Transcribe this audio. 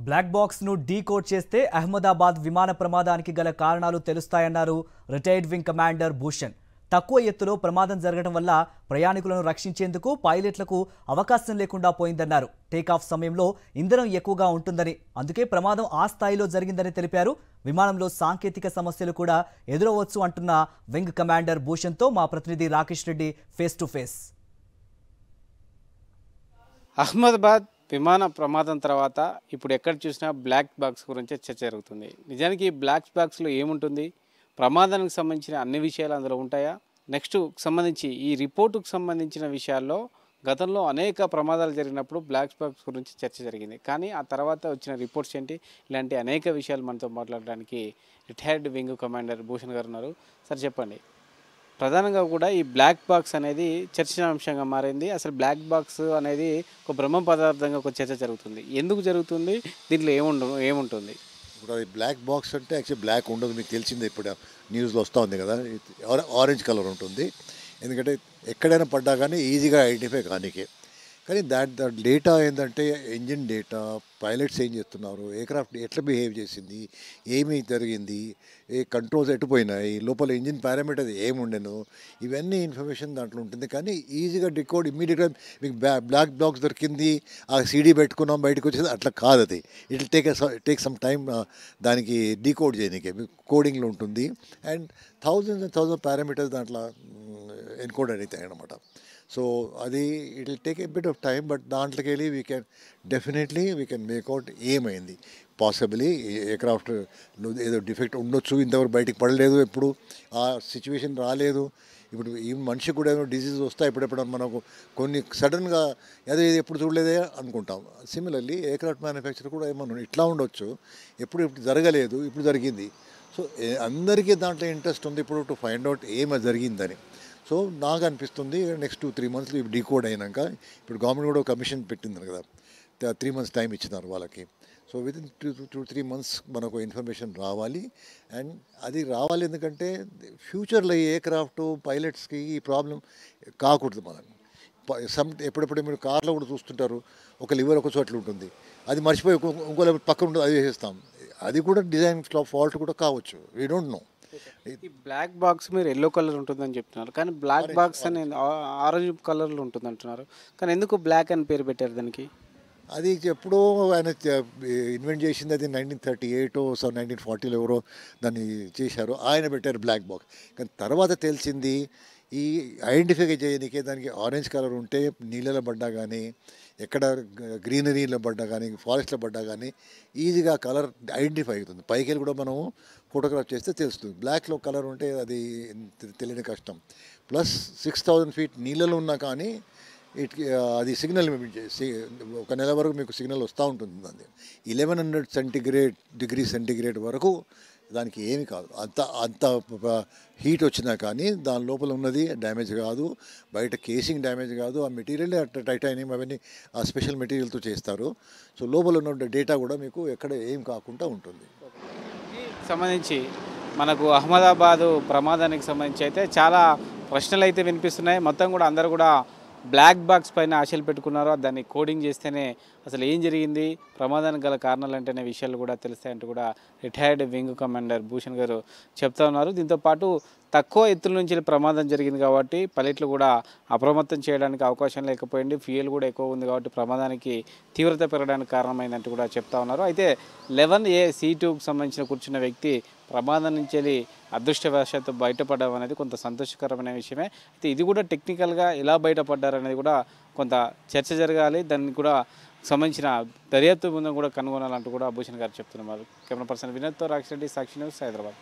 Black box ను decode చేస్తే అహ్మదాబాద్ విమాన ప్రమాదానికి గల కారణాలు తెలుస్తాయన్నారు రిటైర్డ్ వింగ్ కమాండర్ భూషణ్. తక్కువ ఎత్తులో ప్రమాదం జరగడం వల్ల ప్రయాణికులను రక్షించేందుకు పైలట్లకు అవకాశం లేకుండా పోయిందన్నారు. టేకాఫ్ సమయంలో ఇంధనం ఎక్కువగా ఉంటుందని, అందుకే ప్రమాదం ఆ స్థాయిలో జరిగిందని తెలిపారు. విమానంలో సాంకేతిక సమస్యలు కూడా ఎదురవచ్చు అంటున్న వింగ్ కమాండర్ భూషణ్తో మా ప్రతినిధి Rakesh Reddy face to face. Ahmedabad విమాన ప్రమాదం తర్వాత ఇప్పుడు ఎక్కడ చూసినా బ్లాక్ బాక్స్ గురించే చర్చ జరుగుతుంది. నిజానికి బ్లాక్ బాక్స్లో ఏముంటుంది, ప్రమాదానికి సంబంధించిన అన్ని విషయాలు అందులో ఉంటాయా? నెక్స్ట్ సంబంధించి ఈ రిపోర్టుకు సంబంధించిన విషయాల్లో గతంలో అనేక ప్రమాదాలు జరిగినప్పుడు బ్లాక్ బాక్స్ గురించి చర్చ జరిగింది. కానీ ఆ తర్వాత వచ్చిన రిపోర్ట్స్ ఏంటి, ఇలాంటి అనేక విషయాలు మనతో మాట్లాడడానికి రిటైర్డ్ వింగ్ కమాండర్ భూషణ్ గారు ఉన్నారు. సార్ చెప్పండి, ప్రధానంగా కూడా ఈ బ్లాక్ బాక్స్ అనేది చర్చనాంశంగా మారింది. అసలు బ్లాక్ బాక్స్ అనేది ఒక బ్రహ్మ పదార్థంగా ఒక చర్చ జరుగుతుంది. ఎందుకు జరుగుతుంది, దీంట్లో ఏముంటుంది? ఇప్పుడు అది బ్లాక్ బాక్స్ అంటే యాక్చువల్లీ బ్లాక్ ఉండదు, మీకు తెలిసిందే. ఇప్పుడు న్యూస్లో వస్తూ ఉంది కదా, ఆరెంజ్ కలర్ ఉంటుంది. ఎందుకంటే ఎక్కడైనా పడ్డా కానీ ఈజీగా ఐడెంటిఫై కానీకే. కానీ ద డేటా ఏంటంటే ఇంజిన్ డేటా, పైలట్స్ ఏం చేస్తున్నారు, ఎయిర్క్రాఫ్ట్ ఎట్లా బిహేవ్ చేసింది, ఏమి జరిగింది, ఏ కంట్రోల్స్ ఎట్టుపోయినాయి, లోపల ఇంజిన్ పారామీటర్స్ ఏముండెను, ఇవన్నీ ఇన్ఫర్మేషన్ దాంట్లో ఉంటుంది. కానీ ఈజీగా డికోడ్ ఇమ్మీడియట్గా మీకు బ్లాక్ బాక్స్ దొరికింది, ఆ సీడీ పెట్టుకున్నాం బయటకు వచ్చేది అట్లా కాదు. అది ఇట్ టేక్ సమ్ టైమ్ దానికి డీకోడ్ చేయడానికి. మీకు కోడింగ్లో ఉంటుంది అండ్ థౌజండ్ పారామీటర్స్ దాంట్లో ఎన్కోడ్ అవుతాయి అన్నమాట. సో అది it will take a bit of time, but దాంట్లోకి వెళ్ళి వీ కెన్ మేక్అవుట్ ఏమైంది. పాసిబిలీ ఎయిర్క్రాఫ్ట్ ఏదో డిఫెక్ట్ ఉండొచ్చు, ఇంతవరకు బయటికి పడలేదు, ఎప్పుడు ఆ సిచ్యువేషన్ రాలేదు. ఇప్పుడు ఈ మనిషికి కూడా ఏదో డిసీజ్ వస్తాయి ఎప్పుడెప్పుడు మనకు, కొన్ని సడన్గా ఏదో ఇది ఎప్పుడు చూడలేదే అనుకుంటాం. సిమిలర్లీ ఎయిర్క్రాఫ్ట్ మ్యానుఫ్యాక్చర్ కూడా ఏమన్నా ఇట్లా ఉండొచ్చు, ఇప్పుడు జరగలేదు, ఇప్పుడు జరిగింది. సో అందరికీ దాంట్లో ఇంట్రెస్ట్ ఉంది ఇప్పుడు టు ఫైండ్ అవుట్ ఏమి జరిగిందని. సో నాకు అనిపిస్తుంది నెక్స్ట్ 2-3 మంత్స్లో ఇవి డీకోడ్ అయినాక, ఇప్పుడు గవర్నమెంట్ కూడా ఒక కమిషన్ పెట్టింది కదా, 3 మంత్స్ టైం ఇచ్చినారు వాళ్ళకి. సో వితిన్ 2-3 మంత్స్ మనకు ఇన్ఫర్మేషన్ రావాలి. అండ్ అది రావాలి ఎందుకంటే ఫ్యూచర్లో ఈ ఎయిర్క్రాఫ్ట్ పైలట్స్కి ఈ ప్రాబ్లం కాకూడదు. మనకు ఎప్పుడెప్పుడు మీరు కార్లో కూడా చూస్తుంటారు, ఒక లివర్ ఒక చోట్ల ఉంటుంది, అది మర్చిపోయి ఇంకో లివర్ పక్కన ఉంటుంది, అది వేసేస్తాం. అది కూడా డిజైన్ ఫాల్ట్ కూడా కావచ్చు, వీ డోంట్ నో. ఈ బ్లాక్ బాక్స్ మీరు ఎల్లో కలర్ ఉంటుందని చెప్తున్నారు, కానీ బ్లాక్ బాక్స్ అనేది ఆరెంజ్ కలర్లో ఉంటుంది అంటున్నారు. కానీ ఎందుకు బ్లాక్ అని పేరు పెట్టారు దానికి? అది ఎప్పుడో ఆయన ఇన్వెంట్ చేసింది, అది 1938 1940లో ఎవరో దాన్ని చేశారు, ఆయన పెట్టారు బ్లాక్ బాక్స్. కానీ తర్వాత తెలిసింది ఈ ఐడెంటిఫై చేయడానికే దానికి ఆరెంజ్ కలర్ ఉంటే నీళ్ళలో పడ్డా కానీ, ఎక్కడ గ్రీనరీలో పడ్డా కానీ, ఫారెస్ట్లో పడ్డా కానీ ఈజీగా కలర్ ఐడెంటిఫై అవుతుంది. పైకి వెళ్ళి కూడా మనం ఫోటోగ్రాఫ్ చేస్తే తెలుస్తుంది. బ్లాక్లో కలర్ ఉంటే అది తెలియని కష్టం. ప్లస్ 6000 feet నీళ్ళలో ఉన్నా కానీ అది సిగ్నల్ ఒక నెల వరకు మీకు సిగ్నల్ వస్తూ ఉంటుంది. అది 1100 డిగ్రీ సెంటిగ్రేడ్ వరకు దానికి ఏమి కాదు. అంత హీట్ వచ్చినా కానీ దాని లోపల ఉన్నది డ్యామేజ్ కాదు, బయట కేసింగ్ డ్యామేజ్ కాదు. ఆ మెటీరియల్ టైటానియం అవన్నీ ఆ స్పెషల్ మెటీరియల్తో చేస్తారు. సో లోపల ఉన్న డేటా కూడా మీకు ఎక్కడ ఏం కాకుండా ఉంటుంది. సంబంధించి మనకు అహ్మదాబాదు ప్రమాదానికి సంబంధించి అయితే చాలా ప్రశ్నలు అయితే వినిపిస్తున్నాయి. మొత్తం కూడా అందరూ కూడా బ్లాక్ బాక్స్ పైన ఆశలు పెట్టుకున్నారు. దాన్ని కోడింగ్ చేస్తేనే అసలు ఏం జరిగింది, ప్రమాదానికి గల కారణాలు అంటేనే విషయాలు కూడా తెలుస్తాయంటూ కూడా రిటైర్డ్ వింగ్ కమాండర్ భూషణ్ గారు చెప్తా ఉన్నారు. దీంతోపాటు తక్కువ ఎత్తుల నుంచి ప్రమాదం జరిగింది కాబట్టి పైలట్లు కూడా అప్రమత్తం చేయడానికి అవకాశం లేకపోయింది, ఫ్యూయల్ కూడా ఎక్కువ ఉంది కాబట్టి ప్రమాదానికి తీవ్రత పెరగడానికి కారణమైందంటూ కూడా చెప్తా ఉన్నారు. అయితే 11A C2కు సంబంధించిన కూర్చున్న వ్యక్తి ప్రమాదం నుంచి వెళ్ళి అదృష్టవశాత్తు బయటపడడం అనేది కొంత సంతోషకరమైన విషయమే. అయితే ఇది కూడా టెక్నికల్గా ఎలా బయటపడ్డారనేది కూడా కొంత చర్చ జరగాలి. దానికి కూడా సంబంధించిన దర్యాప్తు బృందం కూడా కనుగొనాలంటూ కూడా భూషణ్ గారు చెప్తున్నారు. కెమెరా పర్సన్ వినోద్తో రాకేష్ రెడ్డి, సాక్షి న్యూస్, హైదరాబాద్.